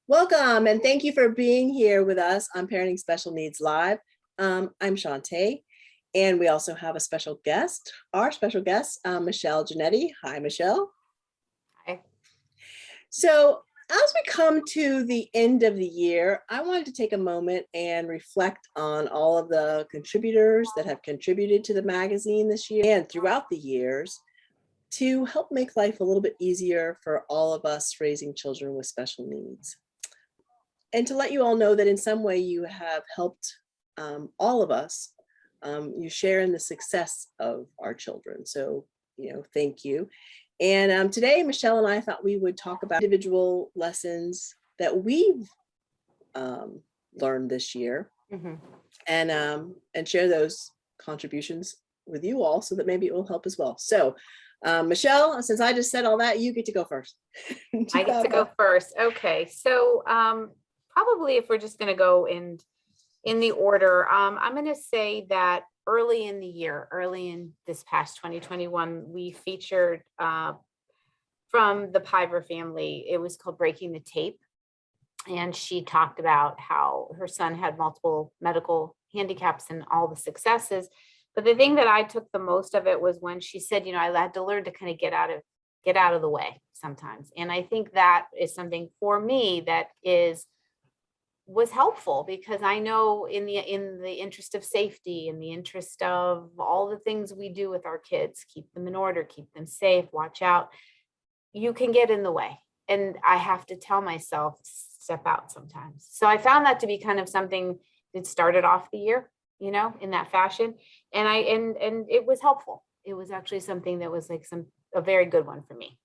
Welcome and thank you for being here with us on Parenting Special Needs Live. I'm Shantae, and we also have a special guest, our special guest, Michelle Janetti. Hi, Michelle. Hi. So as we come to the end of the year, I wanted to take a moment and reflect on all of the contributors that have contributed to the magazine this year and throughout the years to help make life a little bit easier for all of us raising children with special needs. And to let you all know that in some way you have helped all of us. You share in the success of our children. So, thank you. And today, Michelle and I thought we would talk about individual lessons that we've learned this year, and share those contributions with you all so that maybe it will help as well. So, Michelle, since I just said all that, you get to go first. I get to go first. Okay. So probably if we're just going to go in the order, I'm going to say that early in this past 2021, we featured from the Piver family. It was called Breaking the Tape. And she talked about how her son had multiple medical handicaps and all the successes. But the thing that I took the most of it was when she said, I had to learn to kind of get out of the way sometimes. And I think that is something for me that was helpful, because I know in the interest of safety, in the interest of all the things we do with our kids, keep them in order, keep them safe, watch out, you can get in the way. And I have to tell myself, step out sometimes. So I found that to be kind of something that started off the year, in that fashion. And and it was helpful. It was actually something that was like a very good one for me.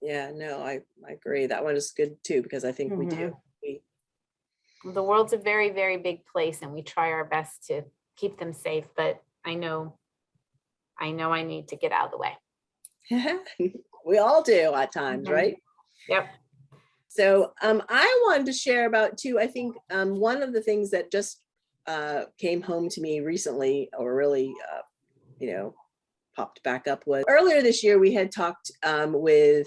Yeah, no, I agree. That one is good too, because I think we do. The world's a very, very big place, and we try our best to keep them safe, but I know I need to get out of the way. We all do at times, right? Yep. So I wanted to share about too, I think one of the things that just came home to me recently, or really, popped back up, was earlier this year we had talked with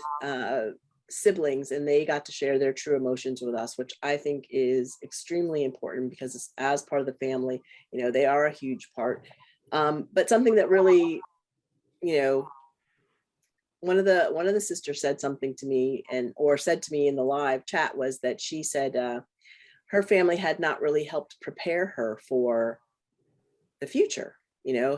siblings, and they got to share their true emotions with us, which I think is extremely important, because it's, as part of the family, they are a huge part. But something that really, one of the sisters said something to me, or said to me in the live chat, was that she said her family had not really helped prepare her for the future,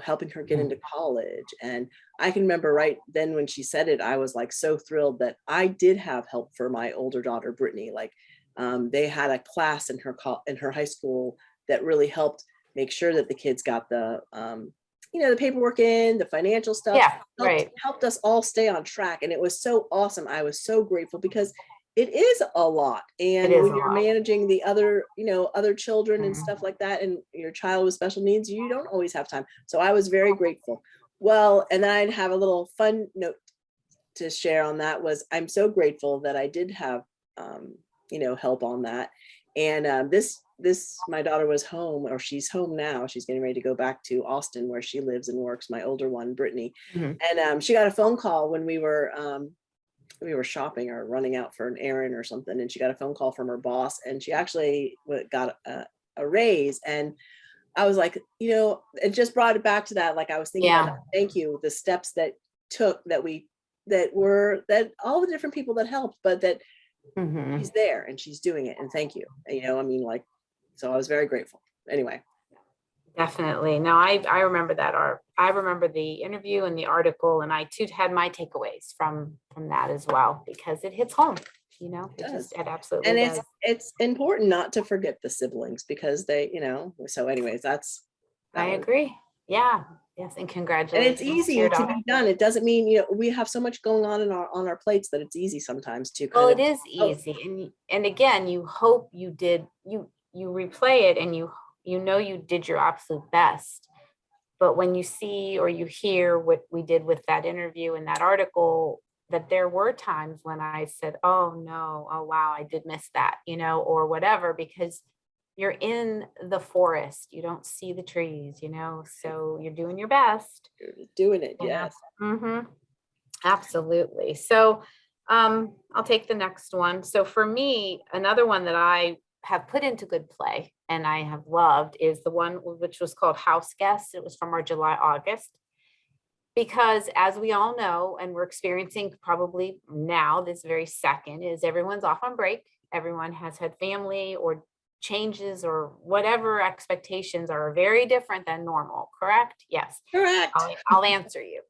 helping her get into college. And I can remember right then when she said it, I was like so thrilled that I did have help for my older daughter, Brittany. Like they had a class in her high school that really helped make sure that the kids got the the paperwork in, the financial stuff. Yeah, helped us all stay on track. And it was so awesome. I was so grateful, because it is a lot. And when you're managing the other, other children and stuff like that, and your child with special needs, you don't always have time. So I was very grateful. Well, and then I'd have a little fun note to share on that. Was I'm so grateful that I did have, help on that. And my daughter was home, or she's home now. She's getting ready to go back to Austin, where she lives and works, my older one, Brittany. And she got a phone call when we were shopping or running out for an errand or something, and she got a phone call from her boss, and she actually got a raise. And I was like, it just brought it back to that. Like I was thinking, about, thank you, the steps that took, that all the different people that helped, but that she's there and she's doing it, and thank you. So I was very grateful. Anyway. Definitely. No, I remember that. I remember the interview and the article, and I too had my takeaways from that as well, because it hits home. It absolutely and does. It's important not to forget the siblings, because they, so anyways, I agree. Yeah. Yes. And congratulations. And it's easy to be done. It doesn't mean, we have so much going on on our plates that it's easy sometimes to kind of. Well, it is easy. And again, you hope you replay it, and you did your absolute best. But when you see or you hear what we did with that interview and that article, that there were times when I said, oh no, oh wow, I did miss that, or whatever, because you're in the forest, you don't see the trees, so you're doing your best. You're doing it. Yes. Absolutely. So I'll take the next one. So for me, another one that I have put into good play and I have loved is the one which was called House Guests. It was from our July, August. Because as we all know, and we're experiencing probably now this very second, is everyone's off on break. Everyone has had family or changes or whatever expectations are very different than normal, correct? Yes. Correct. I'll answer you.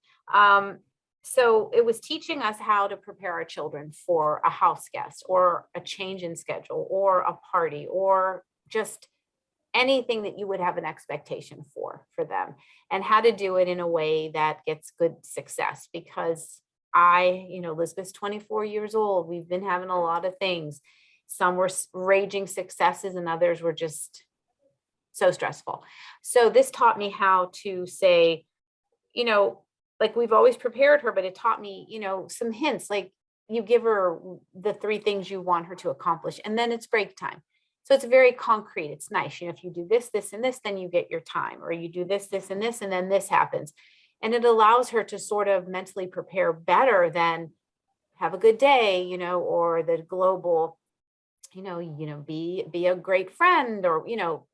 So it was teaching us how to prepare our children for a house guest or a change in schedule or a party or just anything that you would have an expectation for them, and how to do it in a way that gets good success. Because Elizabeth's 24 years old. We've been having a lot of things. Some were raging successes and others were just so stressful. So this taught me how to say, like we've always prepared her, but it taught me, some hints, like you give her the 3 things you want her to accomplish, and then it's break time. So it's very concrete. It's nice. If you do this, this, and this, then you get your time, or you do this, this, and this, and then this happens. And it allows her to sort of mentally prepare better than have a good day, or the global, be a great friend, or,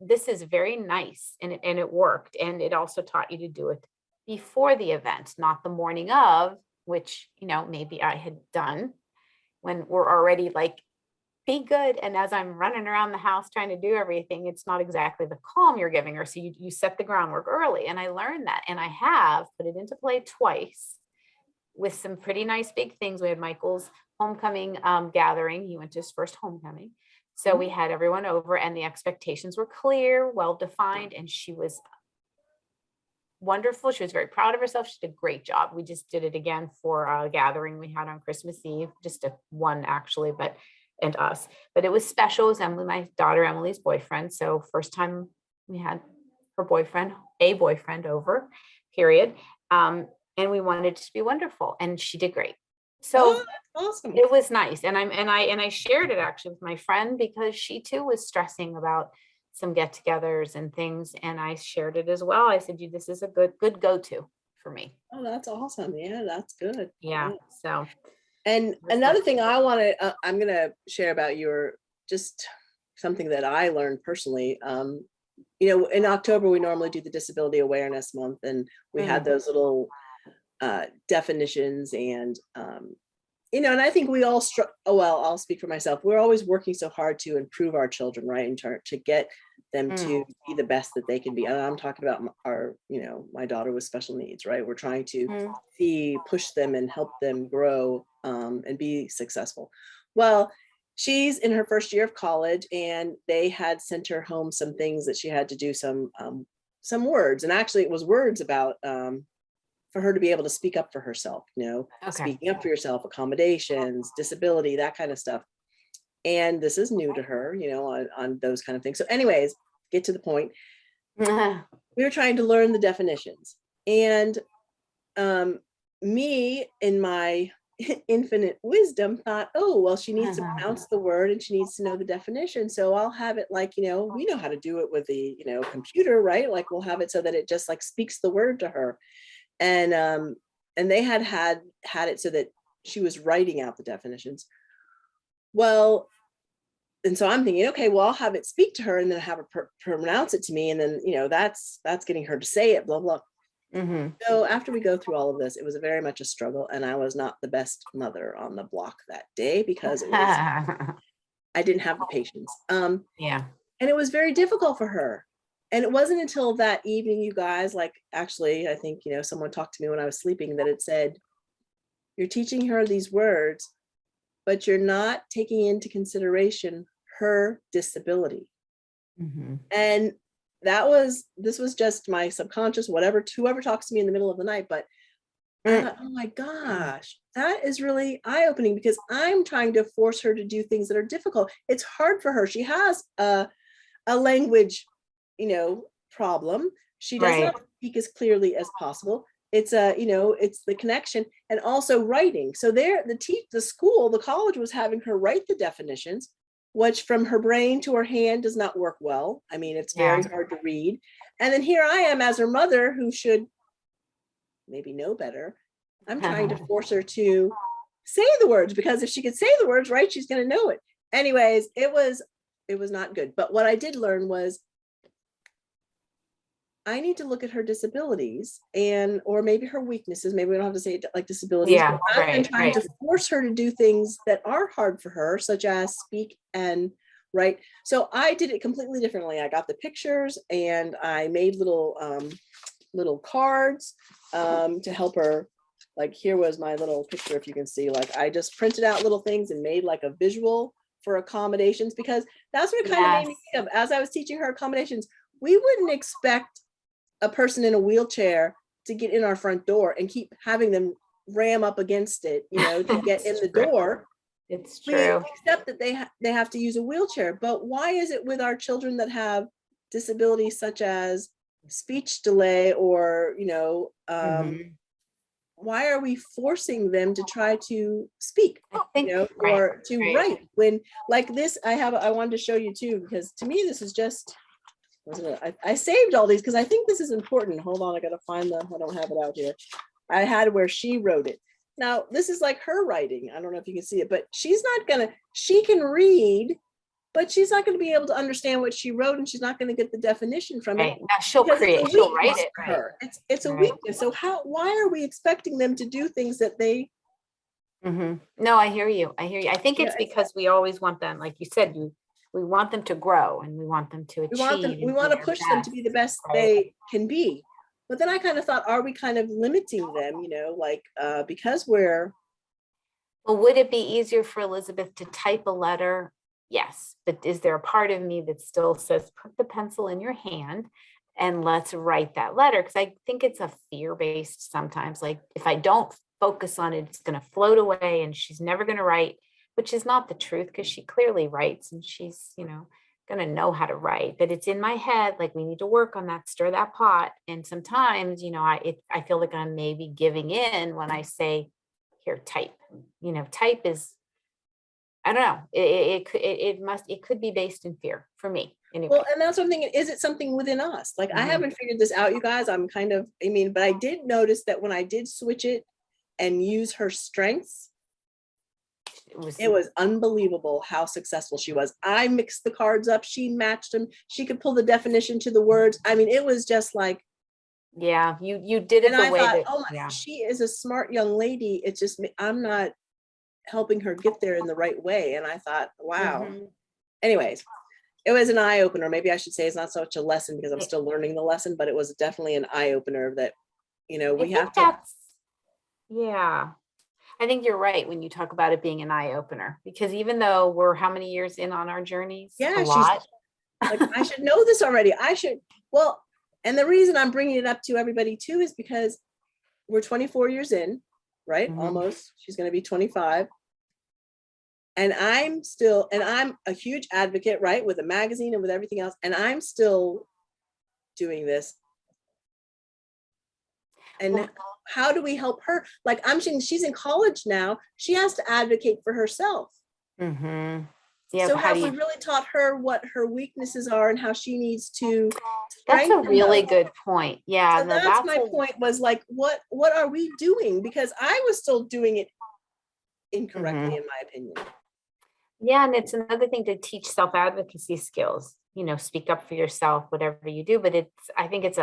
this is very nice. And it worked. And it also taught you to do it before the event, not the morning of, which, maybe I had done when we're already like, be good. And as I'm running around the house trying to do everything, it's not exactly the calm you're giving her. So you set the groundwork early. And I learned that. And I have put it into play twice with some pretty nice big things. We had Michael's homecoming gathering. He went to his first homecoming. So we had everyone over and the expectations were clear, well-defined. And she was wonderful. She was very proud of herself. She did a great job. We just did it again for a gathering we had on Christmas Eve, just one actually, and us, but it was special. It was Emily, my daughter Emily's boyfriend. So first time we had her a boyfriend over, period. And we wanted it to be wonderful, and she did great. So that's awesome. It was nice. And I shared it actually with my friend, because she too was stressing about some get-togethers and things. And I shared it as well. I said, this is a good go-to for me. Oh, that's awesome. Yeah, that's good. Yeah. So. And another thing I'm going to share about just something that I learned personally. In October, we normally do the Disability Awareness Month, and we had those little definitions and, and I think we all I'll speak for myself. We're always working so hard to improve our children, right? And to get them to be the best that they can be. And I'm talking about my daughter with special needs, right? We're trying to push them and help them grow and be successful. Well, she's in her first year of college, and they had sent her home some things that she had to do, some words. And actually it was words about for her to be able to speak up for herself, speaking up for yourself, accommodations, disability, that kind of stuff. And this is new to her, on those kind of things. So anyways, get to the point. We were trying to learn the definitions, and me in my infinite wisdom thought, oh, well, she needs to pronounce the word and she needs to know the definition. So I'll have it like, we know how to do it with the, computer, right? Like we'll have it so that it just like speaks the word to her. And they had it so that she was writing out the definitions. Well, and so I'm thinking, okay, well, I'll have it speak to her and then have her pronounce it to me. And then, that's getting her to say it, blah, blah. So after we go through all of this, it was very much a struggle, and I was not the best mother on the block that day because I didn't have the patience. Yeah. And it was very difficult for her. And it wasn't until that evening, you guys, like, actually, I think, someone talked to me when I was sleeping, that it said, you're teaching her these words, but you're not taking into consideration her disability. And this was just my subconscious, whoever talks to me in the middle of the night. But I thought, oh my gosh, that is really eye-opening, because I'm trying to force her to do things that are difficult. It's hard for her. She has a language, problem. She does not speak as clearly as possible. It's it's the connection, and also writing. So the college was having her write the definitions, which from her brain to her hand does not work well. I mean, it's very hard to read. And then here I am as her mother, who should maybe know better. I'm trying to force her to say the words, because if she could say the words right, she's going to know it. Anyways, it was not good. But what I did learn was I need to look at her disabilities or maybe her weaknesses. Maybe we don't have to say it like disabilities, Yeah, but I've been trying to force her to do things that are hard for her, such as speak and write. So I did it completely differently. I got the pictures and I made little cards to help her. Like, here was my little picture, if you can see. Like, I just printed out little things and made like a visual for accommodations, because that's what it kind of made me think of as I was teaching her accommodations. We wouldn't expect a person in a wheelchair to get in our front door and keep having them ram up against it, to get in the door. It's true. We accept that they have to use a wheelchair, but why is it with our children that have disabilities such as speech delay or, why are we forcing them to try to speak, or to write when like this? I wanted to show you too, because to me, this is just, I saved all these because I think this is important. Hold on, I gotta find I don't have it out here. I had where she wrote it. Now, this is like her writing. I don't know if you can see it, but she can read, but she's not going to be able to understand what she wrote, and she's not going to get the definition from it. Now she'll write it. Her. It's a weakness. So why are we expecting them to do things that they? No, I hear you. I think it's because we always want them, like you said, we want them to grow and we want them to achieve. We want to push them to be the best they can be. But then I kind of thought, are we kind of limiting them, because we're. Well, would it be easier for Elizabeth to type a letter? Yes. But is there a part of me that still says, put the pencil in your hand and let's write that letter? Because I think it's a fear-based sometimes. Like, if I don't focus on it, it's going to float away and she's never going to write, which is not the truth, because she clearly writes and she's, going to know how to write. But it's in my head, like, we need to work on that, stir that pot. And sometimes, I feel like I'm maybe giving in when I say, here, type. Type is, I don't know. It could be based in fear for me. Anyway. Well, and that's what I'm thinking. Is it something within us? Like, I haven't figured this out, you guys. I'm kind of, but I did notice that when I did switch it and use her strengths, it was unbelievable how successful she was. I mixed the cards up. She matched them. She could pull the definition to the words. It was just like. Yeah, you did it the way that. Oh my, she is a smart young lady. It's just, I'm not helping her get there in the right way. And I thought, wow. Anyways, it was an eye opener. Maybe I should say it's not such a lesson because I'm still learning the lesson, but it was definitely an eye opener that, we have to. Yeah. I think you're right when you talk about it being an eye opener, because even though we're how many years in on our journeys? Yeah, a lot. Like, I should know this already. Well, and the reason I'm bringing it up to everybody too is because we're 24 years in, right? Almost. She's going to be 25. And I'm a huge advocate, right? With a magazine and with everything else. And I'm still doing this. And how do we help her? Like, I'm saying, she's in college now. She has to advocate for herself. Yeah. So have we really taught her what her weaknesses are and how she needs to? That's a really good point. Yeah. So that's my point, was like, what are we doing? Because I was still doing it incorrectly, in my opinion. Yeah. And it's another thing to teach self-advocacy skills, speak up for yourself, whatever you do. But I think it's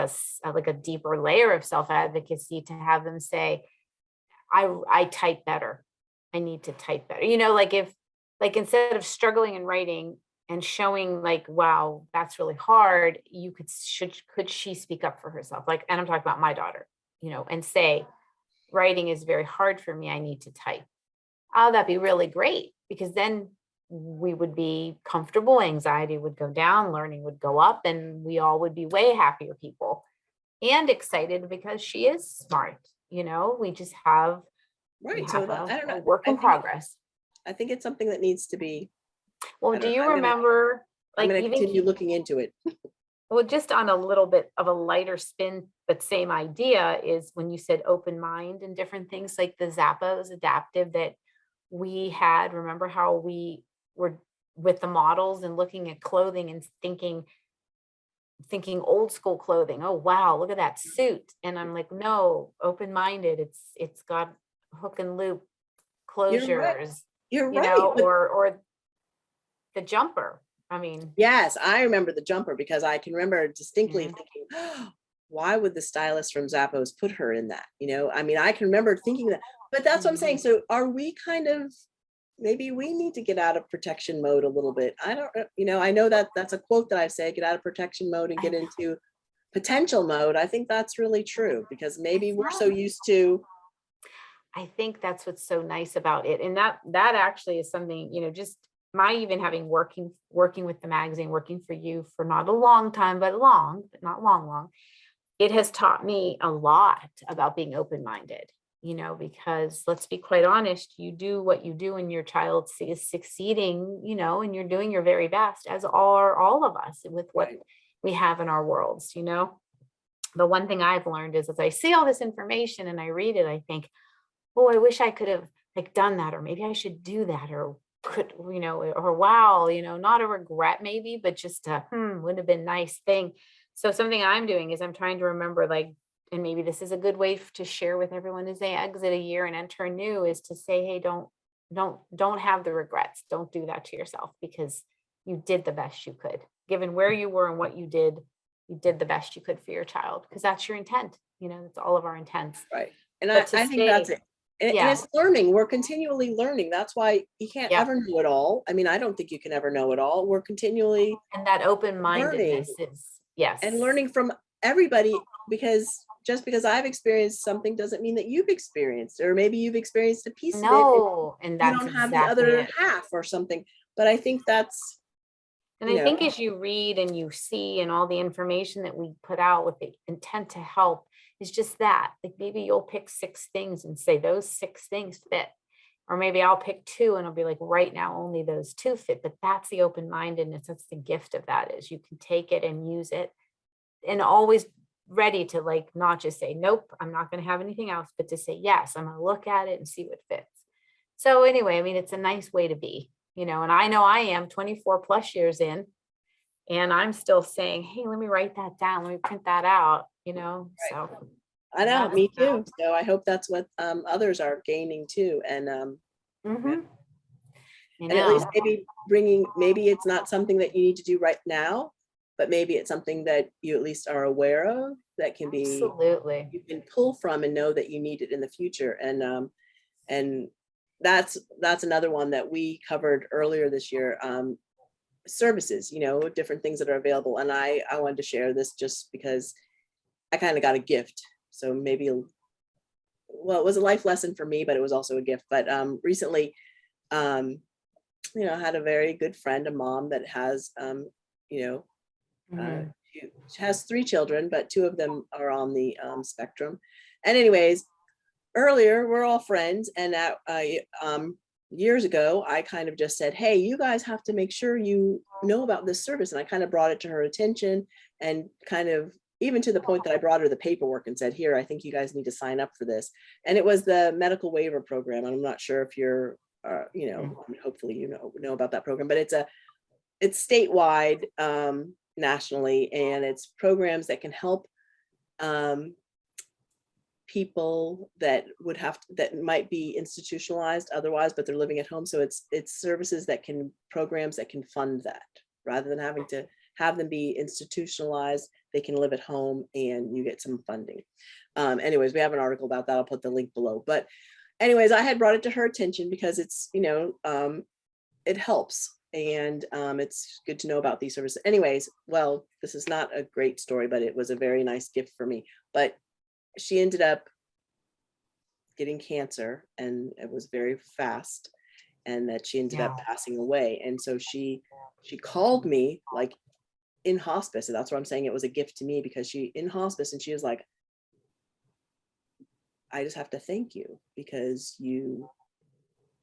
like a deeper layer of self-advocacy to have them say, I type better. I need to type better. Like instead of struggling in writing and showing like, wow, that's really hard, could she speak up for herself? Like, and I'm talking about my daughter, and say, writing is very hard for me. I need to type. Oh, that'd be really great, because then we would be comfortable, anxiety would go down, learning would go up, and we all would be way happier people and excited because she is smart. We just have, right. So I don't know, work in progress. I think it's something that needs to be. Well, do you remember? I'm going to continue looking into it. Well, just on a little bit of a lighter spin, but same idea, is when you said open mind and different things, like the Zappos adaptive that we had. Remember how we were with the models and looking at clothing and thinking old school clothing. Oh, wow, look at that suit. And I'm like, no, open-minded. It's got hook and loop closures, You're you right. know, or the jumper. I mean, yes, I remember the jumper because I can remember distinctly Mhm. thinking, "Oh, why would the stylist from Zappos put her in that?" You know, I mean, I can remember thinking that, but that's what I'm saying. Mhm. So are we kind of, maybe we need to get out of protection mode a little bit. I don't, you know, I know that that's a quote that I say, get out of protection mode and I get know. into potential mode. I think that's really true because maybe It's we're not. so used to, I think that's what's so nice about it. And that actually is something, you know, just my even having working with the magazine, working for you for not a long time, but long, but not long, it has taught me a lot about being open-minded, you know, because let's be quite honest, you do what you do and your child is succeeding, you know, and you're doing your very best, as are all of us with what right, we have in our worlds, you know. The one thing I've learned is as I see all this information and I read it, I think, oh, I wish I could have like done that, or maybe I should do that, or could, you know, or wow, you know, not a regret maybe, but just a would have been nice thing. So something I'm doing is I'm trying to remember like, and maybe this is a good way to share with everyone as they exit a year and enter a new, is to say, hey, don't have the regrets. Don't do that to yourself because you did the best you could. Given where you were and what you did the best you could for your child because that's your intent. You know, that's all of our intents. right. And But to I think that's say, it. And yeah, it's learning. We're continually learning. That's why you can't yeah. ever know it all. I mean, I don't think you can ever know it all. We're continually And that learning open-mindedness is, yes. and learning from everybody, because just because I've experienced something doesn't mean that you've experienced, or maybe you've experienced a piece of it and No, and you that's don't have the exactly other it. half or something. But I think that's, And you I know, think as you read and you see and all the information that we put out with the intent to help is just that. Like maybe you'll pick 6 things and say those 6 things fit. Or maybe I'll pick 2 and I'll be like, right now, only those 2 fit. But that's the open-mindedness. That's the gift of that is you can take it and use it and always ready to like not just say, nope, I'm not going to have anything else, but to say, yes, I'm going to look at it and see what fits. So anyway, I mean, it's a nice way to be, you know, and I know I am 24 plus years in, and I'm still saying, hey, let me write that down. Let me print that out, you know, so I know, that's, me too. So I hope that's what others are gaining too. And yeah. mhm, you And at least know, maybe bringing, maybe it's not something that you need to do right now, but maybe it's something that you at least are aware of that can be, absolutely. you can pull from and know that you need it in the future. And that's another one that we covered earlier this year. Services, you know, different things that are available. And I wanted to share this just because I kind of got a gift. So maybe, well, it was a life lesson for me, but it was also a gift. But recently, um, you know, I had a very good friend, a mom that has, you know, Mhm. she has 3 children, but 2 of them are on the spectrum. And anyways, earlier we're all friends, and years ago I kind of just said, hey, you guys have to make sure you know about this service, and I kind of brought it to her attention, and kind of even to the point that I brought her the paperwork and said, here, I think you guys need to sign up for this. And it was the medical waiver program, and I'm not sure if you're you know, I mean, hopefully you know about that program, but it's statewide, nationally, and it's programs that can help um, people that would have that might be institutionalized otherwise, but they're living at home. So it's services that can, programs that can fund that rather than having to have them be institutionalized. They can live at home and you get some funding. Anyways, we have an article about that. I'll put the link below. But anyways, I had brought it to her attention because it's, you know, it helps, and it's good to know about these services. Anyways, well, this is not a great story, but it was a very nice gift for me. But she ended up getting cancer, and it was very fast, and that she ended Yeah. up passing away. And so she called me like in hospice, and that's what I'm saying, it was a gift to me, because she in hospice, and she was like, I just have to thank you because you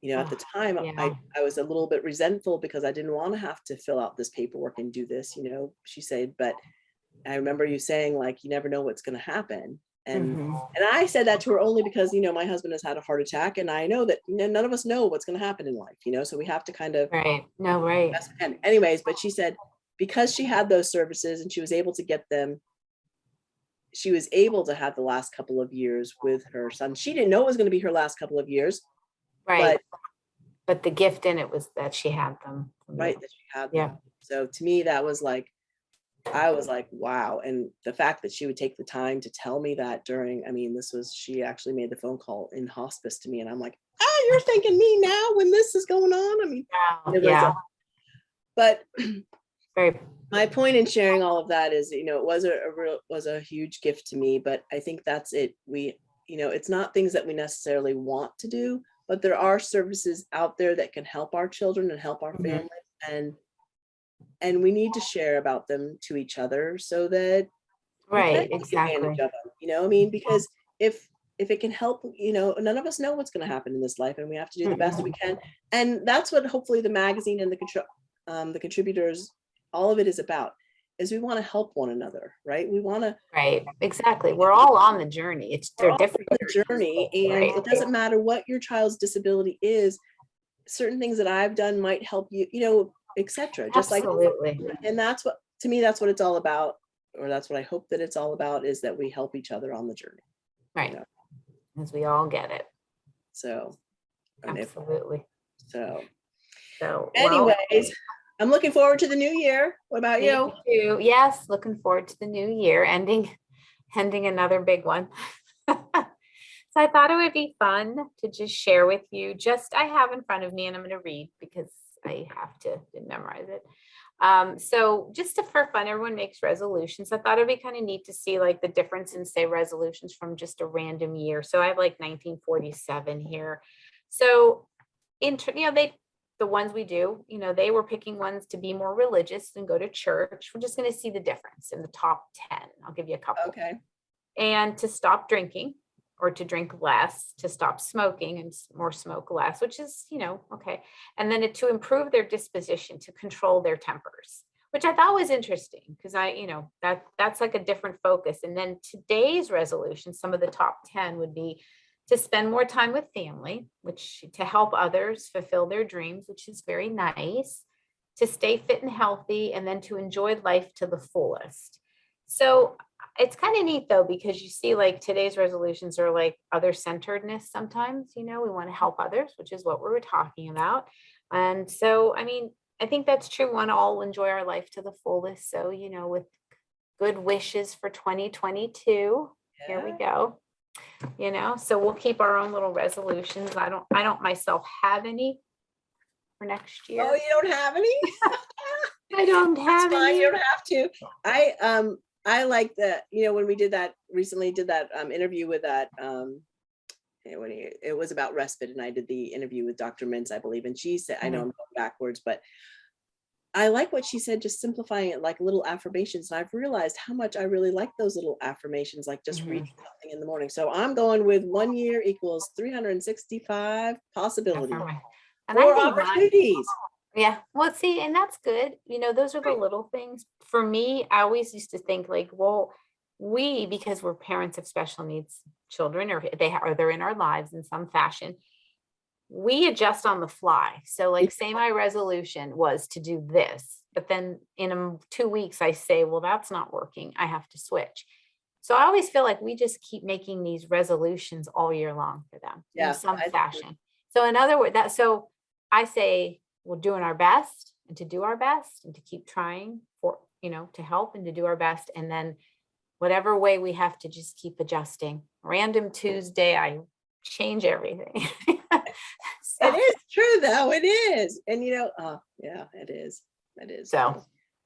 know, at the Oh, time yeah. I was a little bit resentful because I didn't want to have to fill out this paperwork and do this, you know, she said, but I remember you saying like, you never know what's going to happen. Mhm. And I said that to her only because, you know, my husband has had a heart attack, and I know that, you know, none of us know what's going to happen in life, you know, so we have to kind of, Right. No, right. and anyways, but she said, because she had those services and she was able to get them, she was able to have the last couple of years with her son. She didn't know it was going to be her last couple of years, Right. But the gift in it was that she had them. Right. That she had them. Yeah. So to me, that was like, I was like, wow. And the fact that she would take the time to tell me that during, I mean, she actually made the phone call in hospice to me. And I'm like, you're thinking me now when this is going on. I mean, yeah. But very. My point in sharing all of that is, it was a huge gift to me, but I think that's it. It's not things that we necessarily want to do, but there are services out there that can help our children and help our families. And we need to share about them to each other so that right, exactly. of them, I mean, because if it can help, none of us know what's going to happen in this life, and we have to do the best we can. And that's what hopefully the magazine and the contributors, all of it is about, is we want to help one another, right? We want to. Right, exactly. We're all on the journey. They're different journey, and it doesn't matter what your child's disability is. Certain things that I've done might help you, etc. Just absolutely. And that's what, to me, that's what it's all about, or that's what I hope that it's all about, is that we help each other on the journey. Right. As we all get it. So. Absolutely. So anyways, I'm looking forward to the new year. What about you? Too. Yes, looking forward to the new year, ending another big one. So I thought it would be fun to just share with you, I have in front of me, and I'm going to read because I have to memorize it. So just for fun, everyone makes resolutions. I thought it'd be kind of neat to see like the difference in, say, resolutions from just a random year. So I have like 1947 here. So the ones we do, they were picking ones to be more religious and go to church. We're just going to see the difference in the top 10. I'll give you a couple. Okay. And to stop drinking, or to drink less, to stop smoking and more smoke less, which is, okay. And then to improve their disposition, to control their tempers, which I thought was interesting because that's like a different focus. And then today's resolution, some of the top 10 would be to spend more time with family, which to help others fulfill their dreams, which is very nice, to stay fit and healthy, and then to enjoy life to the fullest. So it's kind of neat though, because you see like today's resolutions are like other centeredness. Sometimes, we want to help others, which is what we were talking about. And so, I mean, I think that's true. We want to all enjoy our life to the fullest. So, with good wishes for 2022, Here we go. So we'll keep our own little resolutions. I don't myself have any for next year. Oh, you don't have any? I don't have any. You don't have to. I like that, when we recently did that interview with that, it was about respite, and I did the interview with Dr. Mintz, I believe. And she said, I know I'm going backwards, but I like what she said, just simplifying it like little affirmations. And I've realized how much I really like those little affirmations, like just reading something in the morning. So I'm going with 1 year equals 365 possibilities and or opportunities. Yeah. Well, see, and that's good. Those are the little things. For me, I always used to think like, well, because we're parents of special needs children, or they're in our lives in some fashion, we adjust on the fly. So like, say my resolution was to do this, but then in 2 weeks I say, well, that's not working. I have to switch. So I always feel like we just keep making these resolutions all year long for them in some fashion. So in other words, so I say, we're doing our best, and to do our best, and to keep trying for, to help and to do our best. And then whatever way we have to just keep adjusting. Random Tuesday, I change everything. So, it is true though. It is. And yeah, it is. It is. So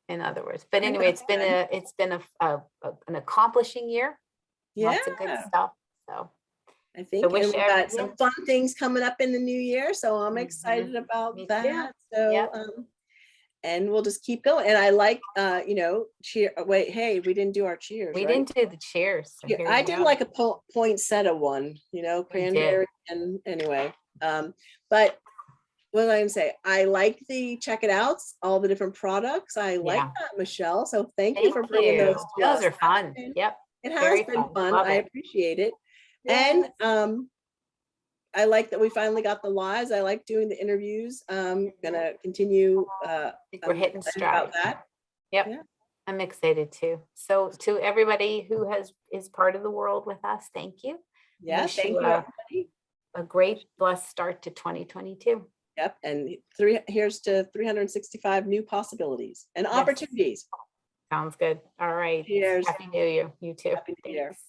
in other words, but anyway, it's been an accomplishing year. Yeah. Lots of good stuff. So I think we've got some fun things coming up in the new year, so I'm excited about that. So, and we'll just keep going. And I like, cheer. Wait, hey, we didn't do our cheers. We didn't do the cheers. So I did like a poinsettia one, cranberry, and anyway. But what did I say? I like the check it outs, all the different products. I like that, Michelle. So thank you for bringing those to us. Those are fun. Yep. It has been fun. I appreciate it. And I like that we finally got the lives. I like doing the interviews. Gonna continue. I think we're hitting stride about that. Yep. Yeah. I'm excited too. So to everybody who is part of the world with us, thank you. Yeah, thank you, everybody. a great blessed start to 2022. Yep. And here's to 365 new possibilities and Yes. opportunities. Sounds good. All right. Cheers. Happy New Year. You too. Happy New Year. Thanks.